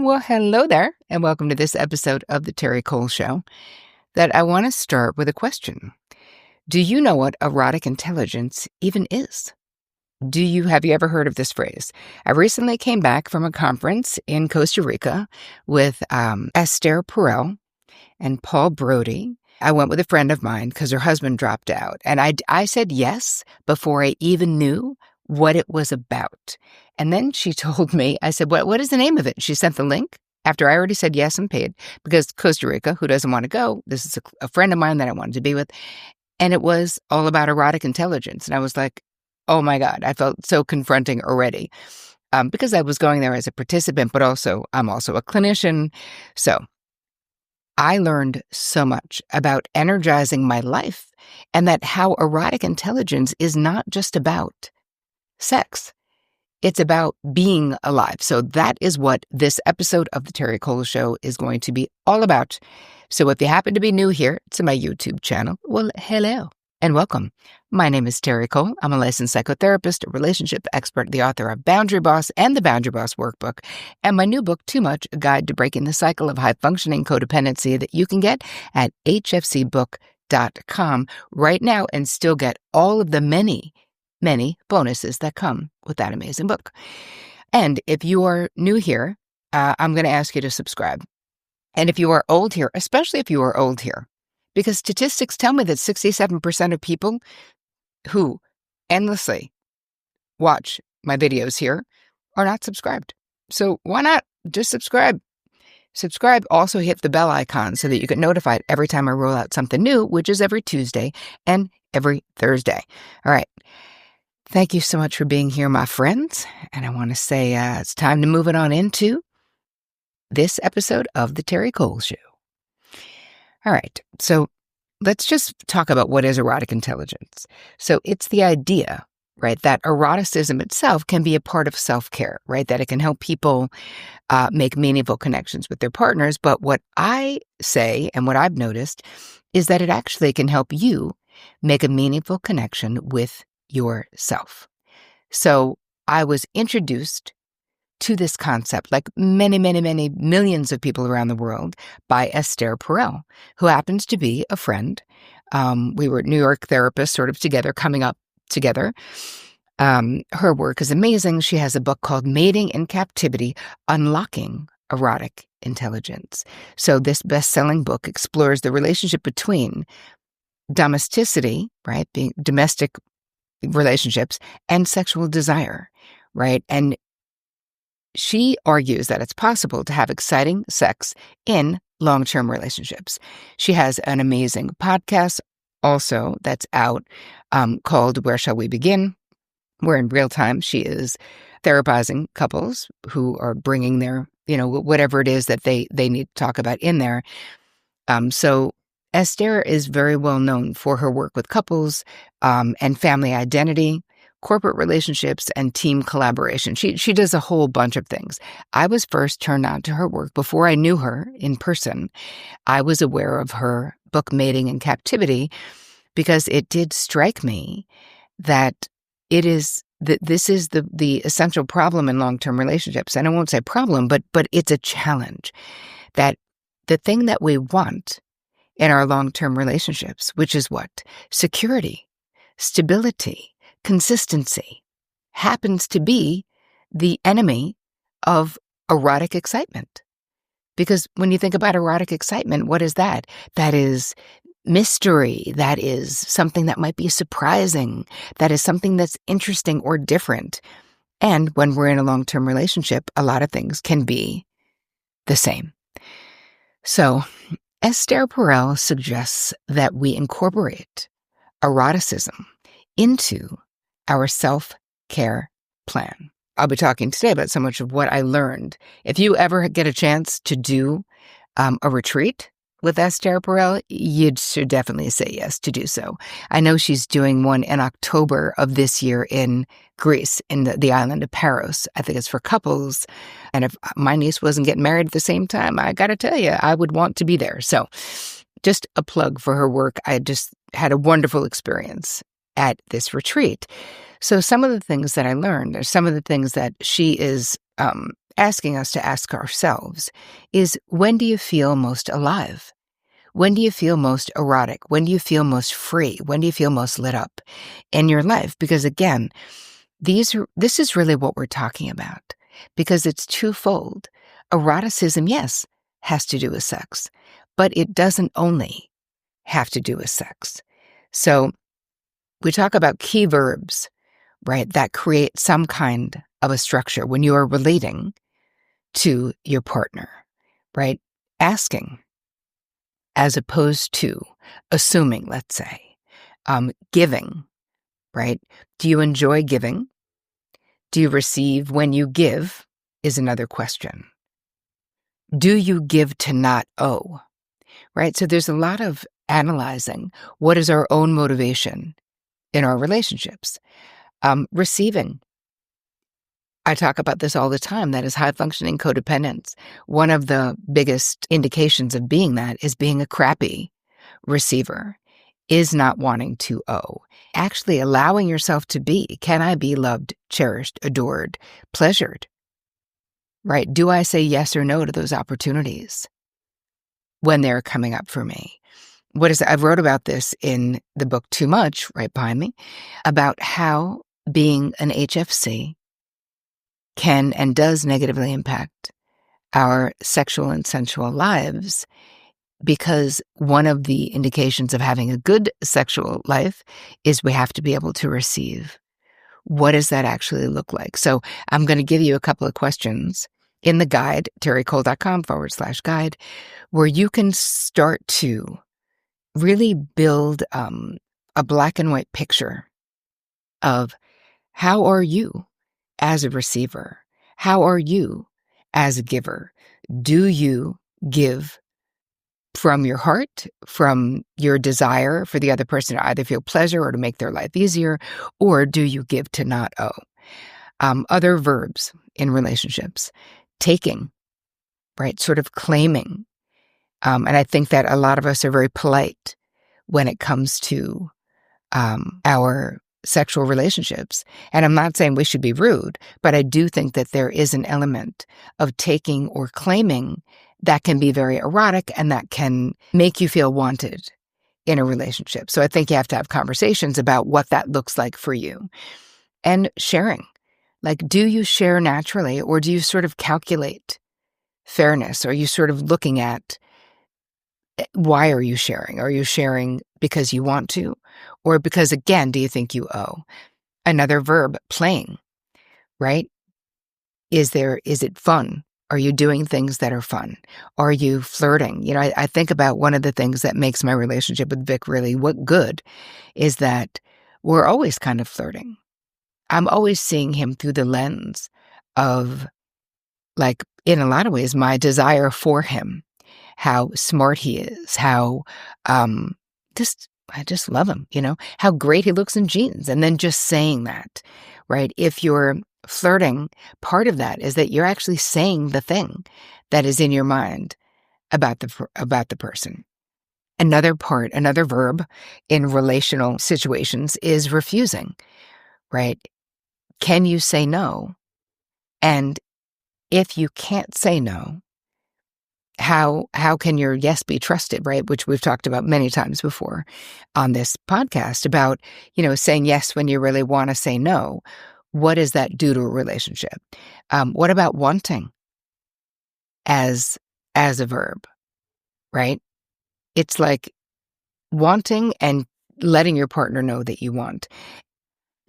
Well, hello there, and welcome to this episode of The Terri Cole Show. That I want to start with a question. Do you know what erotic intelligence even is? Have you ever heard of this phrase? I recently came back from a conference in Costa Rica with Esther, Perel, and Browde. I went with a friend of mine because her husband dropped out. And I said yes before I even knew what it was about. And then she told me, I said, what is the name of it? She sent the link after I already said yes and paid, because Costa Rica, who doesn't want to go? This is a friend of mine that I wanted to be with. And it was all about erotic intelligence. And I was like, oh my God, I felt so confronting already because I was going there as a participant, but also I'm also a clinician. So I learned so much about energizing my life, and that how erotic intelligence is not just about sex. It's about being alive. So that is what this episode of The Terri Cole Show is going to be all about. So if you happen to be new here to my YouTube channel, well, hello and welcome. My name is Terri Cole. I'm a licensed psychotherapist, a relationship expert, the author of Boundary Boss and the Boundary Boss Workbook, and my new book, Too Much, A Guide to Breaking the Cycle of High-Functioning Codependency, that you can get at hfcbook.com right now and still get all of the many bonuses that come with that amazing book. And if you are new here, I'm going to ask you to subscribe. And if you are old here, especially if you are old here, because statistics tell me that 67% of people who endlessly watch my videos here are not subscribed. So why not just subscribe? Subscribe, also hit the bell icon so that you get notified every time I roll out something new, which is every Tuesday and every Thursday. All right. Thank you so much for being here, my friends. And I want to say it's time to move it on into this episode of The Terri Cole Show. All right. So let's just talk about what is erotic intelligence. So it's the idea, right, that eroticism itself can be a part of self-care, right, that it can help people make meaningful connections with their partners. But what I say and what I've noticed is that it actually can help you make a meaningful connection with yourself. So I was introduced to this concept, like many millions of people around the world, by Esther Perel, who happens to be a friend. We were New York therapists sort of together, coming up together. Her work is amazing. She has a book called Mating in Captivity, Unlocking Erotic Intelligence. So this best-selling book explores the relationship between domesticity, right, being domestic relationships, and sexual desire, right? And she argues that it's possible to have exciting sex in long-term relationships. She has an amazing podcast also that's out called Where Shall We Begin, where in real time she is therapizing couples who are bringing their, whatever it is that they need to talk about in there. So Esther is very well known for her work with couples and family identity, corporate relationships, and team collaboration. She does a whole bunch of things. I was first turned on to her work before I knew her in person. I was aware of her book, Mating in Captivity, because it did strike me that this is the essential problem in long-term relationships. And I won't say problem, but it's a challenge, that the thing that we want in our long-term relationships, which is what? Security, stability, consistency, happens to be the enemy of erotic excitement. Because when you think about erotic excitement, what is that? That is mystery. That is something that might be surprising. That is something that's interesting or different. And when we're in a long-term relationship, a lot of things can be the same. So Esther Perel suggests that we incorporate eroticism into our self-care plan. I'll be talking today about so much of what I learned. If you ever get a chance to do a retreat with Esther Perel, you should definitely say yes to do so. I know she's doing one in October of this year in Greece, in the island of Paros. I think it's for couples. And if my niece wasn't getting married at the same time, I got to tell you, I would want to be there. So just a plug for her work. I just had a wonderful experience at this retreat. So some of the things that I learned are some of the things that she is asking us to ask ourselves is, when do you feel most alive? When do you feel most erotic? When do you feel most free? When do you feel most lit up in your life? Because again, this is really what we're talking about, because it's twofold. Eroticism, yes, has to do with sex, but it doesn't only have to do with sex. So we talk about key verbs, right, that create some kind of a structure when you are relating to your partner, right? Asking as opposed to assuming, let's say. Giving, right? Do you enjoy giving? Do you receive when you give is another question. Do you give to not owe, right? So there's a lot of analyzing what is our own motivation in our relationships. Receiving. I talk about this all the time. That is high-functioning codependence. One of the biggest indications of being that is being a crappy receiver, is not wanting to owe. Actually allowing yourself to be. Can I be loved, cherished, adored, pleasured? Right? Do I say yes or no to those opportunities when they're coming up for me? I wrote about this in the book Too Much, right behind me, about how being an HFC can and does negatively impact our sexual and sensual lives, because one of the indications of having a good sexual life is we have to be able to receive. What does that actually look like? So I'm going to give you a couple of questions in the guide, terricole.com/guide, where you can start to really build a black and white picture of, how are you as a receiver? How are you as a giver? Do you give from your heart, from your desire for the other person to either feel pleasure or to make their life easier, or do you give to not owe? Other verbs in relationships, taking, right, sort of claiming. And I think that a lot of us are very polite when it comes to our sexual relationships. And I'm not saying we should be rude, but I do think that there is an element of taking or claiming that can be very erotic and that can make you feel wanted in a relationship. So I think you have to have conversations about what that looks like for you. And sharing. Like, do you share naturally, or do you sort of calculate fairness? Are you sort of looking at, why are you sharing? Are you sharing because you want to? Or because, again, do you think you owe? Another verb, playing, right? Is it fun? Are you doing things that are fun? Are you flirting? You know, I think about one of the things that makes my relationship with Vic really good is that we're always kind of flirting. I'm always seeing him through the lens of, like, in a lot of ways, my desire for him, how smart he is, how I just love him, you know, how great he looks in jeans. And then just saying that, right? If you're flirting, part of that is that you're actually saying the thing that is in your mind about the person. Another verb in relational situations is refusing, right? Can you say no? And if you can't say no, how can your yes be trusted, right? Which we've talked about many times before on this podcast about, you know, saying yes when you really want to say no. What does that do to a relationship? What about wanting as a verb, right? It's like wanting and letting your partner know that you want.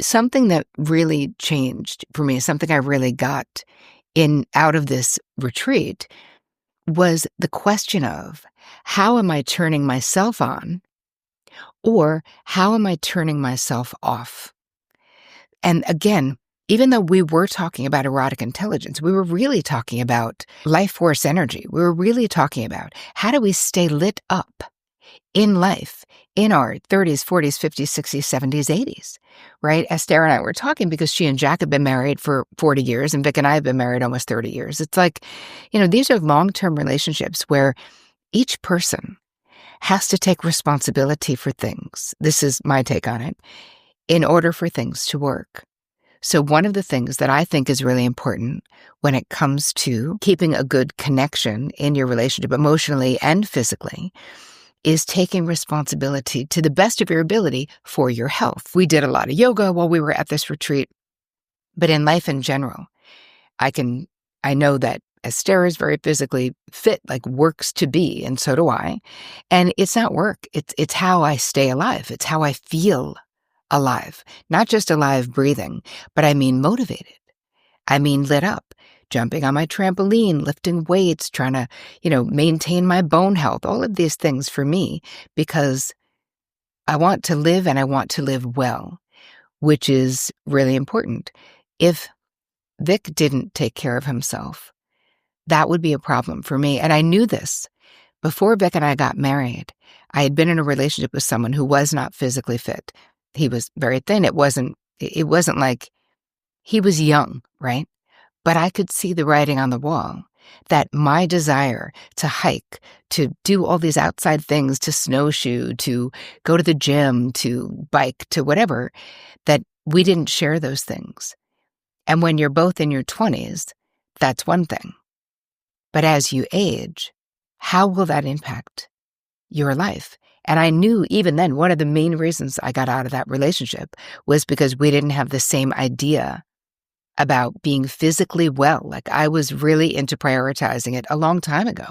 Something that really changed for me, something I really got out of this retreat, was the question of, how am I turning myself on, or how am I turning myself off? And again, even though we were talking about erotic intelligence, we were really talking about life force energy. We were really talking about, how do we stay lit up in life in our 30s, 40s, 50s, 60s, 70s, 80s, right? Esther and I were talking because she and Jack have been married for 40 years and Vic and I have been married almost 30 years. It's like, you know, these are long-term relationships where each person has to take responsibility for things. This is my take on it, in order for things to work. So one of the things that I think is really important when it comes to keeping a good connection in your relationship, emotionally and physically, is taking responsibility to the best of your ability for your health. We did a lot of yoga while we were at this retreat, but in life in general, I know that Esther is very physically fit, like works to be, and so do I. And it's not work. It's how I stay alive. It's how I feel alive. Not just alive breathing, but I mean motivated. I mean lit up, jumping on my trampoline, lifting weights, trying to, maintain my bone health, all of these things for me, because I want to live and I want to live well, which is really important. If Vic didn't take care of himself, that would be a problem for me. And I knew this. Before Vic and I got married, I had been in a relationship with someone who was not physically fit. He was very thin. It wasn't like he was young, right? But I could see the writing on the wall that my desire to hike, to do all these outside things, to snowshoe, to go to the gym, to bike, to whatever, that we didn't share those things. And when you're both in your 20s, that's one thing. But as you age, how will that impact your life? And I knew even then one of the main reasons I got out of that relationship was because we didn't have the same idea about being physically well. Like I was really into prioritizing it a long time ago.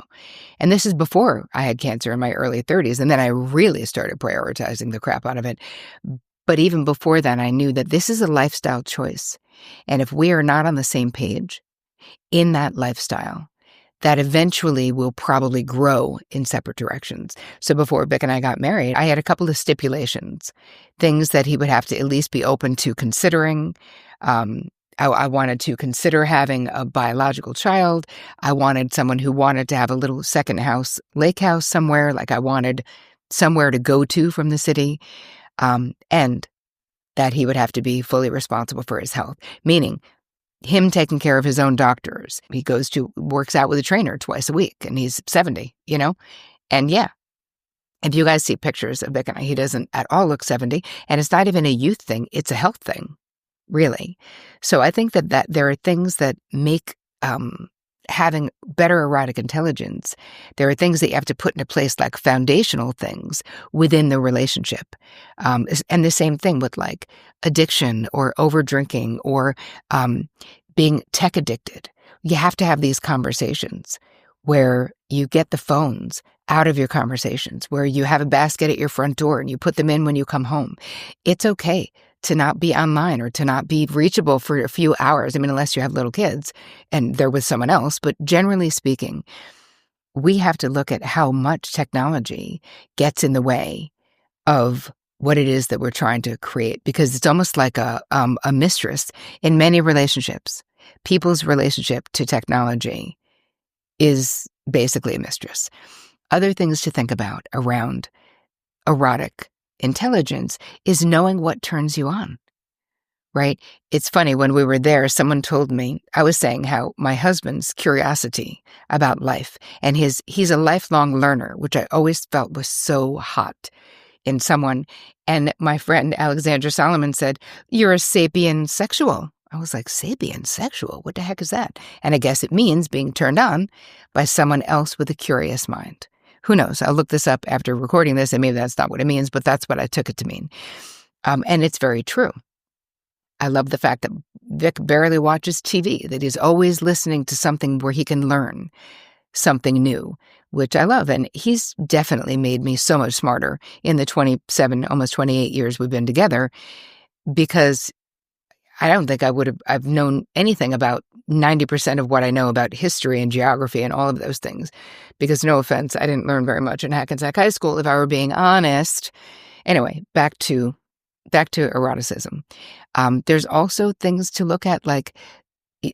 And this is before I had cancer in my early 30s. And then I really started prioritizing the crap out of it. But even before then, I knew that this is a lifestyle choice. And if we are not on the same page in that lifestyle, that eventually will probably grow in separate directions. So before Vic and I got married, I had a couple of stipulations, things that he would have to at least be open to considering. I wanted to consider having a biological child. I wanted someone who wanted to have a little second house, lake house somewhere, like I wanted somewhere to go to from the city, and that he would have to be fully responsible for his health, meaning him taking care of his own doctors. He works out with a trainer twice a week, and he's 70, And yeah, if you guys see pictures of Vic and I, he doesn't at all look 70, and it's not even a youth thing, it's a health thing, really. So I think that there are things that make having better erotic intelligence, there are things that you have to put into place, like foundational things within the relationship. And the same thing with like addiction or over drinking or being tech addicted. You have to have these conversations where you get the phones out of your conversations, where you have a basket at your front door and you put them in when you come home. It's okay to not be online or to not be reachable for a few hours. I mean, unless you have little kids and they're with someone else. But generally speaking, we have to look at how much technology gets in the way of what it is that we're trying to create, because it's almost like a mistress in many relationships. People's relationship to technology is basically a mistress. Other things to think about around erotic intelligence is knowing what turns you on, right? It's funny, when we were there, someone told me, I was saying how my husband's curiosity about life, and he's a lifelong learner, which I always felt was so hot in someone. And my friend Alexandra Solomon said, "You're a sapien sexual." I was like, sapien sexual? What the heck is that? And I guess it means being turned on by someone else with a curious mind. Who knows? I'll look this up after recording this, and maybe that's not what it means, but that's what I took it to mean. And it's very true. I love the fact that Vic barely watches TV, that he's always listening to something where he can learn something new, which I love. And he's definitely made me so much smarter in the 27, almost 28 years we've been together, because I don't think I've known anything about 90% of what I know about history and geography and all of those things. Because no offense, I didn't learn very much in Hackensack High School, if I were being honest. Anyway, back to eroticism. There's also things to look at, like,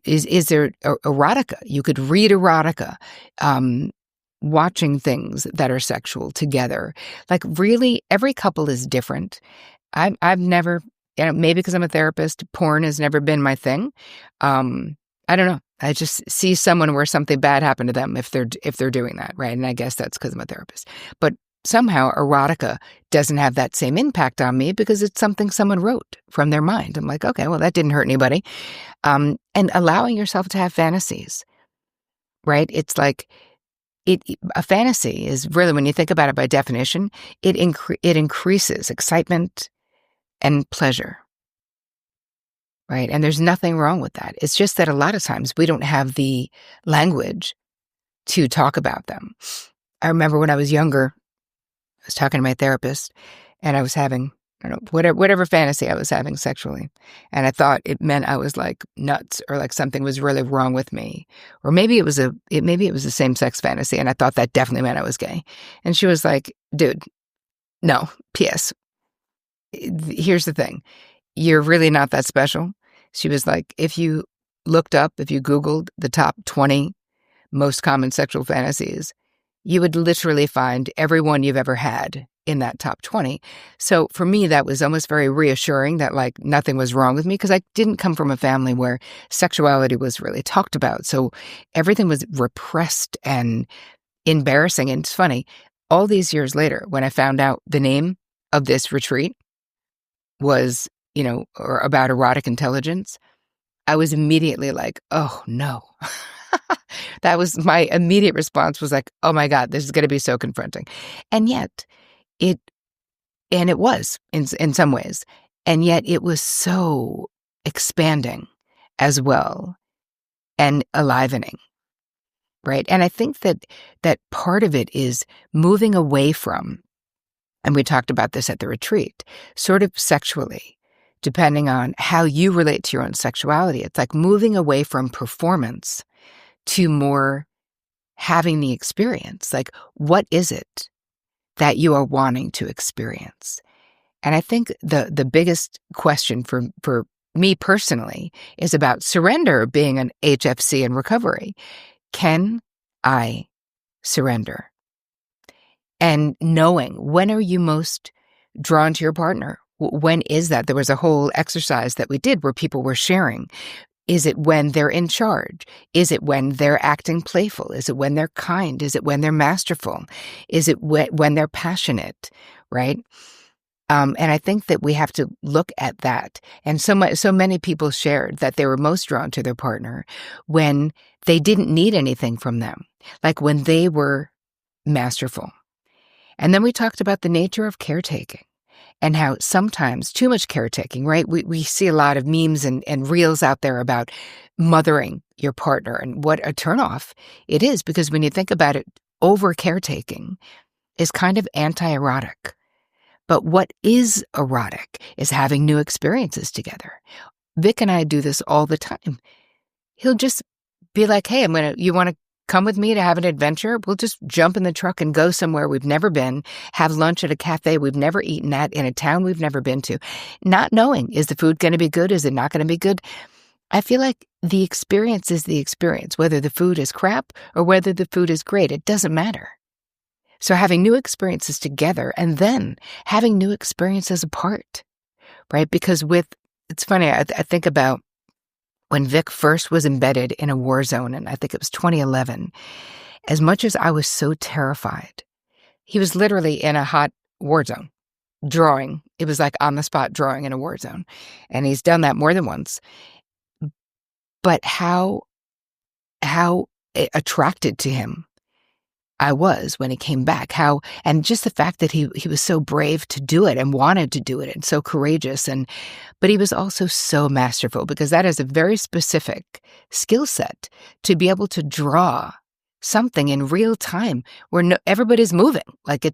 is there erotica? You could read erotica, watching things that are sexual together. Like, really, every couple is different. I've never, maybe because I'm a therapist, porn has never been my thing. I don't know. I just see someone where something bad happened to them if they're doing that, right? And I guess that's because I'm a therapist. But somehow erotica doesn't have that same impact on me because it's something someone wrote from their mind. I'm like, okay, well, that didn't hurt anybody. And allowing yourself to have fantasies, right? It's like a fantasy is really, when you think about it by definition, it increases excitement and pleasure, right? And there's nothing wrong with that. It's just that a lot of times we don't have the language to talk about them. I remember when I was younger, I was talking to my therapist, and I was having, I don't know, whatever fantasy I was having sexually. And I thought it meant I was like nuts, or like something was really wrong with me. Or maybe it was a same-sex fantasy, and I thought that definitely meant I was gay. And she was like, dude, no, P.S. Here's the thing. You're really not that special. She was like, if you Googled the top 20 most common sexual fantasies, you would literally find everyone you've ever had in that top 20. So for me, that was almost very reassuring that like nothing was wrong with me, because I didn't come from a family where sexuality was really talked about. So everything was repressed and embarrassing. And it's funny, all these years later, when I found out the name of this retreat was, or about erotic intelligence, I was immediately like, oh no. That was my immediate response, was like, oh my God, this is going to be so confronting. And yet it was in some ways, and yet it was so expanding as well and enlivening, right? And I think that part of it is moving away from, and we talked about this at the retreat, sort of sexually, depending on how you relate to your own sexuality. It's like moving away from performance to more having the experience. Like, what is it that you are wanting to experience? And I think the biggest question for me personally is about surrender, being an HFC in recovery. Can I surrender? And knowing, when are you most drawn to your partner? When is that? There was a whole exercise that we did where people were sharing. Is it when they're in charge? Is it when they're acting playful? Is it when they're kind? Is it when they're masterful? Is it when they're passionate, right? And I think that we have to look at that. And so many people shared that they were most drawn to their partner when they didn't need anything from them, like when they were masterful. And then we talked about the nature of caretaking. And how sometimes too much caretaking, right? We see a lot of memes and reels out there about mothering your partner, and what a turnoff it is, because when you think about it, over caretaking is kind of anti-erotic. But what is erotic is having new experiences together. Vic and I do this all the time. He'll just be like, hey, you want to come with me to have an adventure? We'll just jump in the truck and go somewhere we've never been, have lunch at a cafe we've never eaten at, in a town we've never been to, not knowing, is the food going to be good? Is it not going to be good? I feel like the experience is the experience, whether the food is crap or whether the food is great. It doesn't matter. So having new experiences together, and then having new experiences apart, right? Because it's funny, I think about when Vic first was embedded in a war zone, and I think it was 2011, as much as I was so terrified, he was literally in a hot war zone, drawing. It was like on the spot drawing in a war zone. And he's done that more than once. But how attracted to him I was when he came back, and just the fact that he was so brave to do it and wanted to do it, and so courageous, but he was also so masterful, because that is a very specific skill set to be able to draw something in real time where everybody's moving. Like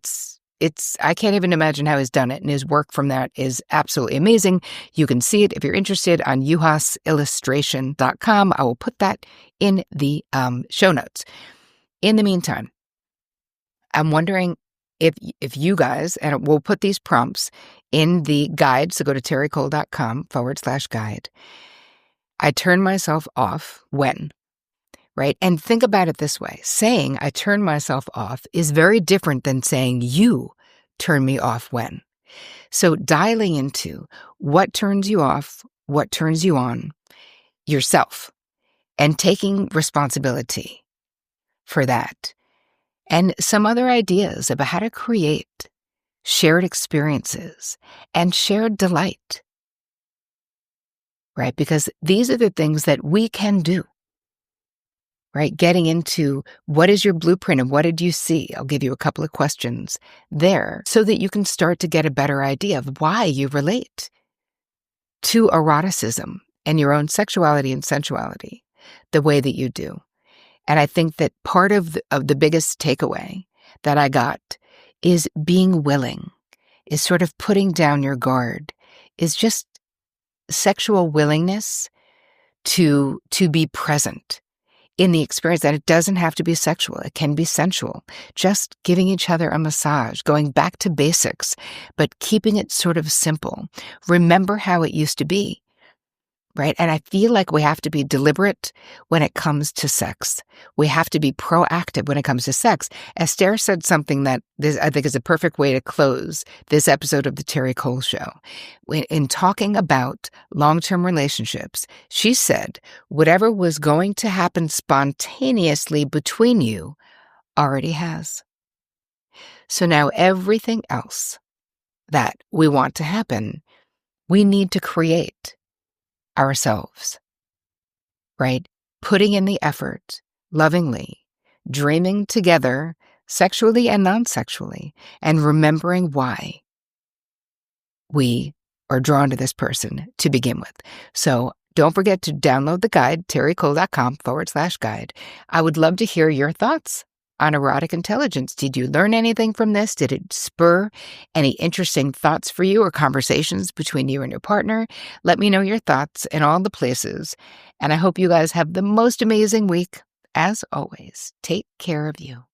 I can't even imagine how he's done it, and his work from that is absolutely amazing. You can see it if you're interested on juhasillustration.com. I will put that in the show notes. In the meantime, I'm wondering if you guys, and we'll put these prompts in the guide, so go to terricole.com/guide. I turn myself off when, right? And think about it this way. Saying I turn myself off is very different than saying you turn me off when. So dialing into what turns you off, what turns you on, yourself, and taking responsibility for that. and some other ideas about how to create shared experiences and shared delight, right? Because these are the things that we can do, right? Getting into what is your blueprint and what did you see? I'll give you a couple of questions there so that you can start to get a better idea of why you relate to eroticism and your own sexuality and sensuality the way that you do. And I think that part of the biggest takeaway that I got is being willing, is sort of putting down your guard, is just sexual willingness to be present in the experience. That it doesn't have to be sexual. It can be sensual. Just giving each other a massage, going back to basics, but keeping it sort of simple. Remember how it used to be. Right? And I feel like we have to be deliberate when it comes to sex. We have to be proactive when it comes to sex. Esther said something that I think is a perfect way to close this episode of the Terri Cole Show. In talking about long-term relationships, she said, whatever was going to happen spontaneously between you already has. So now everything else that we want to happen, we need to create ourselves, right? Putting in the effort, lovingly, dreaming together, sexually and non-sexually, and remembering why we are drawn to this person to begin with. So don't forget to download the guide, terricole.com/guide. I would love to hear your thoughts on erotic intelligence. Did you learn anything from this? Did it spur any interesting thoughts for you or conversations between you and your partner? Let me know your thoughts in all the places. And I hope you guys have the most amazing week. As always, take care of you.